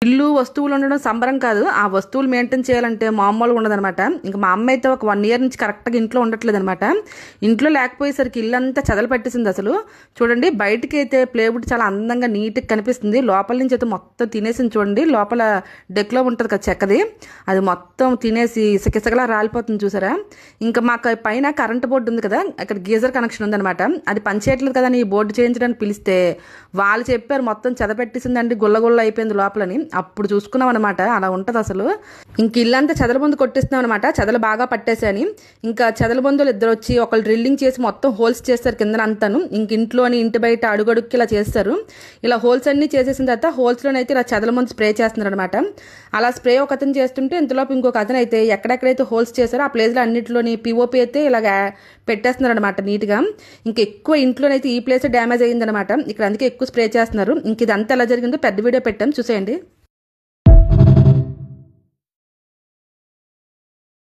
ఇల్లు వస్తువులు ఉండడం సంబరం కాదు, ఆ వస్తువులు మెయింటైన్ చేయాలంటే మామూలుగా ఉండదనమాట. ఇంకా మా అమ్మ అయితే ఒక 1 ఇయర్ నుంచి కరెక్ట్గా ఇంట్లో ఉండట్లేదు అనమాట. ఇంట్లో లేకపోయేసరికి ఇల్లు అంతా చెదలు పట్టేసింది. అసలు చూడండి, బయటికి అయితే ప్లేవుడ్ చాలా అందంగా నీట్గా కనిపిస్తుంది, లోపల నుంచి అయితే మొత్తం తినేసింది. చూడండి, లోపల డెక్లో ఉంటుంది కదా చెక్కది, అది మొత్తం తినేసి ఇసకిసగలా రాలిపోతుంది చూసారా. ఇంకా మాకు పైన కరెంట్ బోర్డు ఉంది కదా, అక్కడ గీజర్ కనెక్షన్ ఉందనమాట. అది పనిచేయట్లేదు కదా, ఈ బోర్డు చేయించడానికి పిలిస్తే వాళ్ళు చెప్పారు మొత్తం చెదపెట్టేసిందండి, గుల్ల అయిపోయింది లోపలని. అప్పుడు చూసుకున్నాం అనమాట, అలా ఉంటుంది అసలు. ఇంక ఇల్లంతా చెదల ముందు కొట్టిస్తున్నాం అనమాట, చెదలు బాగా పట్టేసాని. ఇంకా చెదల బంధువులు ఇద్దరు వచ్చి ఒకళ్ళు డ్రిల్లింగ్ చేసి మొత్తం హోల్స్ చేస్తారు కింద అంతాను. ఇంక ఇంట్లోని ఇంటి బయట అడుగడుక్కి ఇలా చేస్తారు. ఇలా హోల్స్ అన్ని చేసేసిన తర్వాత హోల్స్లోనైతే ఇలా చెదల ముందు స్ప్రే చేస్తున్నారు అనమాట. అలా స్ప్రే ఒక అతను చేస్తుంటే ఇంతలోపు ఇంకొక అతను అయితే ఎక్కడెక్కడైతే హోల్స్ చేశారో ఆ ప్లేస్లో అన్నింటిలోని పిఓపి అయితే ఇలాగ పెట్టేస్తున్నారు అనమాట నీట్గా. ఇంక ఎక్కువ ఇంట్లోనైతే ఈ ప్లేస్ డ్యామేజ్ అయ్యిందనమాట, ఇక్కడ అందుకే ఎక్కువ స్ప్రే చేస్తున్నారు. ఇంక ఇదంతా ఎలా జరిగిందో పెద్ద వీడియో పెట్టాం, చూసేయండి.